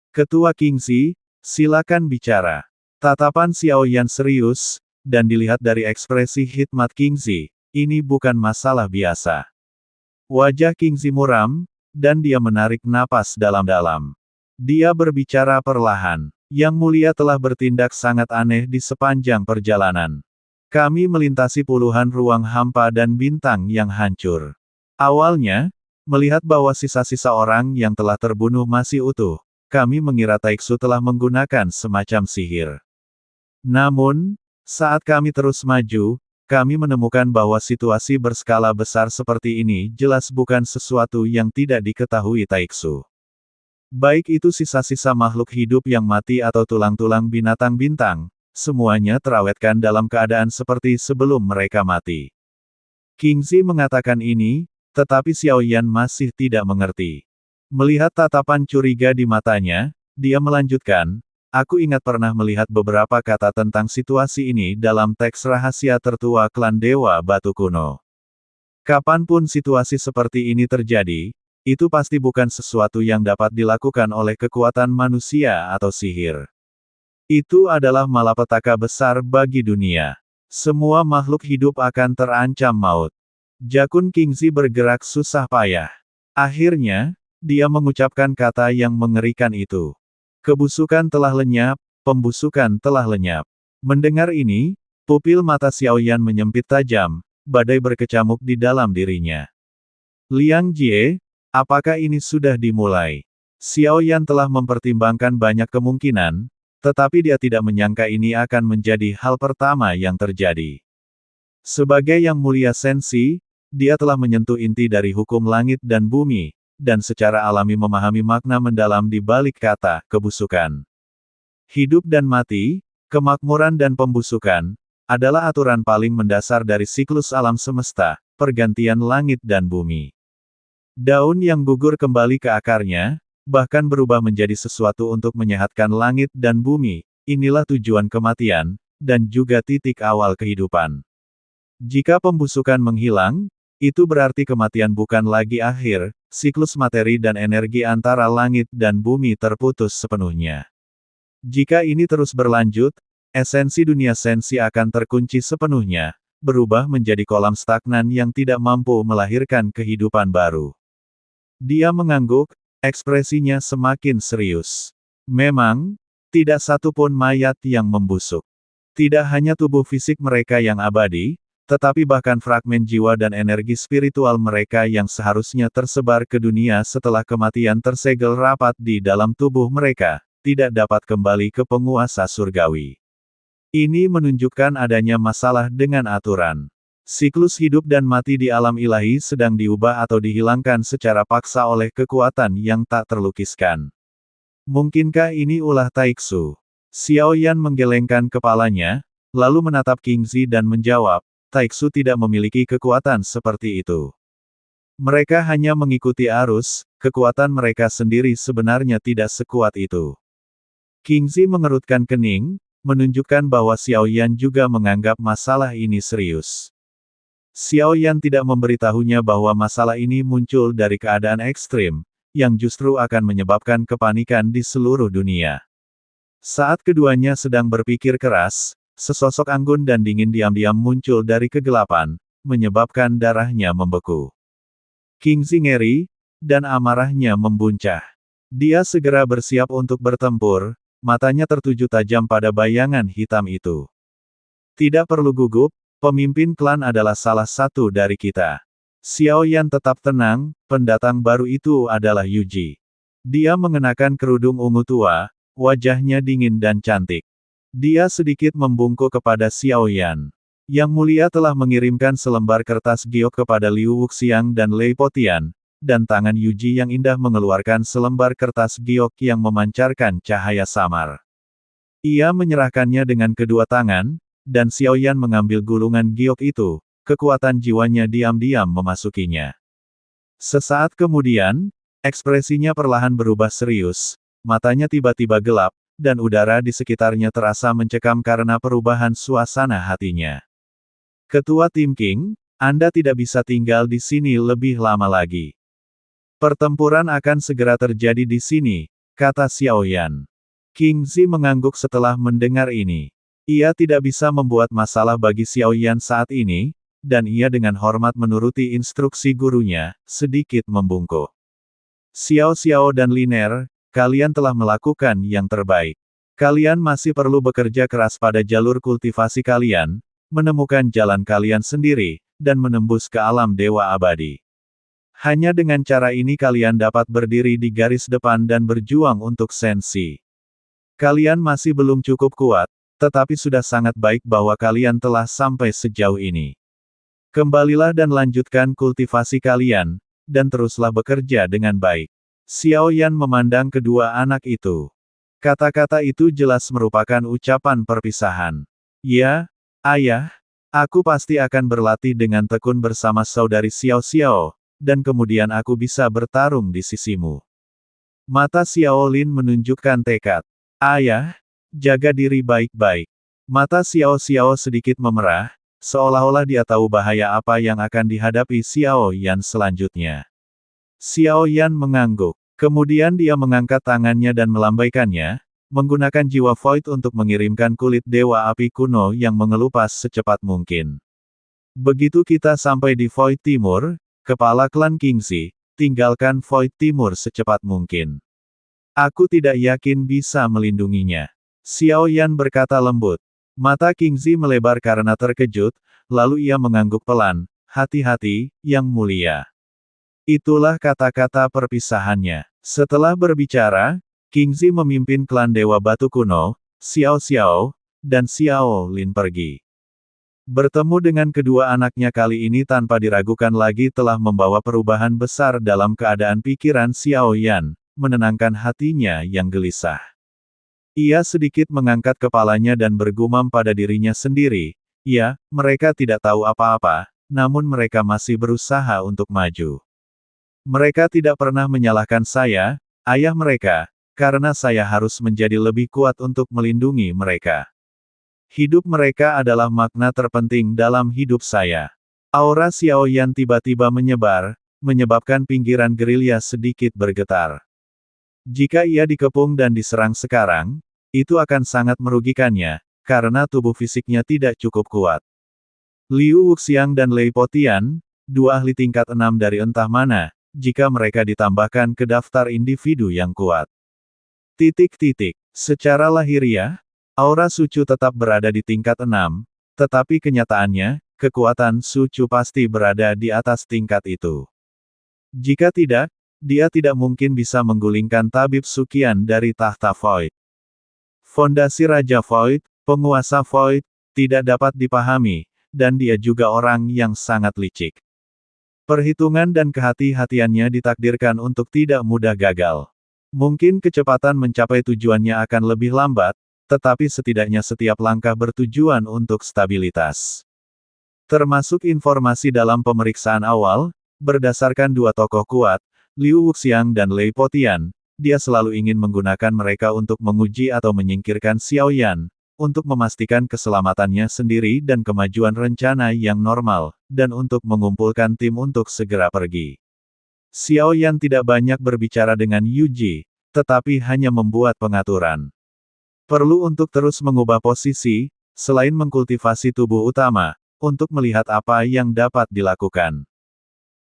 Ketua Kingzi, silakan bicara. Tatapan Xiao Yan serius, dan dilihat dari ekspresi hikmat Kingzi, ini bukan masalah biasa. Wajah Kingzi muram, dan dia menarik napas dalam-dalam. Dia berbicara perlahan. Yang Mulia telah bertindak sangat aneh di sepanjang perjalanan. Kami melintasi puluhan ruang hampa dan bintang yang hancur. Awalnya, melihat bahwa sisa-sisa orang yang telah terbunuh masih utuh, kami mengira Taiksu telah menggunakan semacam sihir. Namun, saat kami terus maju, kami menemukan bahwa situasi berskala besar seperti ini jelas bukan sesuatu yang tidak diketahui Taiksu. Baik itu sisa-sisa makhluk hidup yang mati atau tulang-tulang binatang bintang, semuanya terawetkan dalam keadaan seperti sebelum mereka mati. Kingzi mengatakan ini, tetapi Xiao Yan masih tidak mengerti. Melihat tatapan curiga di matanya, dia melanjutkan, aku ingat pernah melihat beberapa kata tentang situasi ini dalam teks rahasia tertua klan Dewa Batu Kuno. Kapanpun situasi seperti ini terjadi, itu pasti bukan sesuatu yang dapat dilakukan oleh kekuatan manusia atau sihir. Itu adalah malapetaka besar bagi dunia. Semua makhluk hidup akan terancam maut. Jakun Kingzi bergerak susah payah. Akhirnya, dia mengucapkan kata yang mengerikan itu. Kebusukan telah lenyap, pembusukan telah lenyap. Mendengar ini, pupil mata Xiao Yan menyempit tajam, badai berkecamuk di dalam dirinya. Liang Jie, apakah ini sudah dimulai? Xiao Yan telah mempertimbangkan banyak kemungkinan, tetapi dia tidak menyangka ini akan menjadi hal pertama yang terjadi. Sebagai Yang Mulia Sensi, dia telah menyentuh inti dari hukum langit dan bumi, dan secara alami memahami makna mendalam di balik kata kebusukan. Hidup dan mati, kemakmuran dan pembusukan, adalah aturan paling mendasar dari siklus alam semesta, pergantian langit dan bumi. Daun yang gugur kembali ke akarnya, bahkan berubah menjadi sesuatu untuk menyehatkan langit dan bumi, inilah tujuan kematian, dan juga titik awal kehidupan. Jika pembusukan menghilang, itu berarti kematian bukan lagi akhir, siklus materi dan energi antara langit dan bumi terputus sepenuhnya. Jika ini terus berlanjut, esensi dunia sensi akan terkunci sepenuhnya, berubah menjadi kolam stagnan yang tidak mampu melahirkan kehidupan baru. Dia mengangguk, ekspresinya semakin serius. Memang, tidak satu pun mayat yang membusuk. Tidak hanya tubuh fisik mereka yang abadi, tetapi bahkan fragmen jiwa dan energi spiritual mereka yang seharusnya tersebar ke dunia setelah kematian tersegel rapat di dalam tubuh mereka, tidak dapat kembali ke penguasa surgawi. Ini menunjukkan adanya masalah dengan aturan. Siklus hidup dan mati di alam ilahi sedang diubah atau dihilangkan secara paksa oleh kekuatan yang tak terlukiskan. Mungkinkah ini ulah Taiksu? Xiao Yan menggelengkan kepalanya, lalu menatap Kingzi dan menjawab, Taiksu tidak memiliki kekuatan seperti itu. Mereka hanya mengikuti arus, kekuatan mereka sendiri sebenarnya tidak sekuat itu. Kingzi mengerutkan kening, menunjukkan bahwa Xiao Yan juga menganggap masalah ini serius. Xiao Yan tidak memberitahunya bahwa masalah ini muncul dari keadaan ekstrim, yang justru akan menyebabkan kepanikan di seluruh dunia. Saat keduanya sedang berpikir keras, sesosok anggun dan dingin diam-diam muncul dari kegelapan, menyebabkan darahnya membeku. Kingzi ngeri, dan amarahnya membuncah. Dia segera bersiap untuk bertempur, matanya tertuju tajam pada bayangan hitam itu. Tidak perlu gugup, pemimpin klan adalah salah satu dari kita. Xiao Yan tetap tenang, pendatang baru itu adalah Yuji. Dia mengenakan kerudung ungu tua, wajahnya dingin dan cantik. Dia sedikit membungkuk kepada Xiao Yan. Yang Mulia telah mengirimkan selembar kertas giok kepada Liu Wuxiang dan Lei Potian, dan tangan Yuji yang indah mengeluarkan selembar kertas giok yang memancarkan cahaya samar. Ia menyerahkannya dengan kedua tangan, dan Xiao Yan mengambil gulungan giok itu, kekuatan jiwanya diam-diam memasukinya. Sesaat kemudian, ekspresinya perlahan berubah serius, matanya tiba-tiba gelap, dan udara di sekitarnya terasa mencekam karena perubahan suasana hatinya. Ketua Tim King, Anda tidak bisa tinggal di sini lebih lama lagi. Pertempuran akan segera terjadi di sini, kata Xiao Yan. King Zi mengangguk setelah mendengar ini. Ia tidak bisa membuat masalah bagi Xiao Yan saat ini, dan ia dengan hormat menuruti instruksi gurunya, sedikit membungkuk. Xiao Xiao dan Liner, kalian telah melakukan yang terbaik. Kalian masih perlu bekerja keras pada jalur kultivasi kalian, menemukan jalan kalian sendiri, dan menembus ke alam dewa abadi. Hanya dengan cara ini kalian dapat berdiri di garis depan dan berjuang untuk Sensi. Kalian masih belum cukup kuat, tetapi sudah sangat baik bahwa kalian telah sampai sejauh ini. Kembalilah dan lanjutkan kultivasi kalian, dan teruslah bekerja dengan baik. Xiao Yan memandang kedua anak itu. Kata-kata itu jelas merupakan ucapan perpisahan. Ya, ayah, aku pasti akan berlatih dengan tekun bersama saudari Xiao Xiao, dan kemudian aku bisa bertarung di sisimu. Mata Xiao Lin menunjukkan tekad. Ayah, jaga diri baik-baik. Mata Xiao Xiao sedikit memerah, seolah-olah dia tahu bahaya apa yang akan dihadapi Xiao Yan selanjutnya. Xiao Yan mengangguk. Kemudian dia mengangkat tangannya dan melambaikannya, menggunakan jiwa Void untuk mengirimkan kulit Dewa Api kuno yang mengelupas secepat mungkin. Begitu kita sampai di Void Timur, kepala klan Kingzi, tinggalkan Void Timur secepat mungkin. Aku tidak yakin bisa melindunginya. Xiao Yan berkata lembut. Mata Kingzi melebar karena terkejut, lalu ia mengangguk pelan, hati-hati, yang mulia. Itulah kata-kata perpisahannya. Setelah berbicara, Kingzi memimpin klan Dewa Batu Kuno, Xiao Xiao, dan Xiao Lin pergi. Bertemu dengan kedua anaknya kali ini tanpa diragukan lagi telah membawa perubahan besar dalam keadaan pikiran Xiao Yan, menenangkan hatinya yang gelisah. Ia sedikit mengangkat kepalanya dan bergumam pada dirinya sendiri, ya, mereka tidak tahu apa-apa, namun mereka masih berusaha untuk maju. Mereka tidak pernah menyalahkan saya, ayah mereka, karena saya harus menjadi lebih kuat untuk melindungi mereka. Hidup mereka adalah makna terpenting dalam hidup saya. Aura Xiao Yan tiba-tiba menyebar, menyebabkan pinggiran gerilya sedikit bergetar. Jika ia dikepung dan diserang sekarang, itu akan sangat merugikannya, karena tubuh fisiknya tidak cukup kuat. Liu Wuxiang dan Lei Potian, dua ahli tingkat 6 dari entah mana, jika mereka ditambahkan ke daftar individu yang kuat. Secara lahiriah, aura Sucu tetap berada di tingkat 6, tetapi kenyataannya, kekuatan Sucu pasti berada di atas tingkat itu. Jika tidak, dia tidak mungkin bisa menggulingkan tabib Suqian dari tahta Void. Fondasi Raja Void, penguasa Void, tidak dapat dipahami, dan dia juga orang yang sangat licik. Perhitungan dan kehati-hatiannya ditakdirkan untuk tidak mudah gagal. Mungkin kecepatan mencapai tujuannya akan lebih lambat, tetapi setidaknya setiap langkah bertujuan untuk stabilitas. Termasuk informasi dalam pemeriksaan awal, berdasarkan dua tokoh kuat, Liu Wuxiang dan Lei Potian, dia selalu ingin menggunakan mereka untuk menguji atau menyingkirkan Xiao Yan, untuk memastikan keselamatannya sendiri dan kemajuan rencana yang normal, dan untuk mengumpulkan tim untuk segera pergi. Xiao Yan tidak banyak berbicara dengan Yu Ji, tetapi hanya membuat pengaturan. Perlu untuk terus mengubah posisi, selain mengkultivasi tubuh utama, untuk melihat apa yang dapat dilakukan.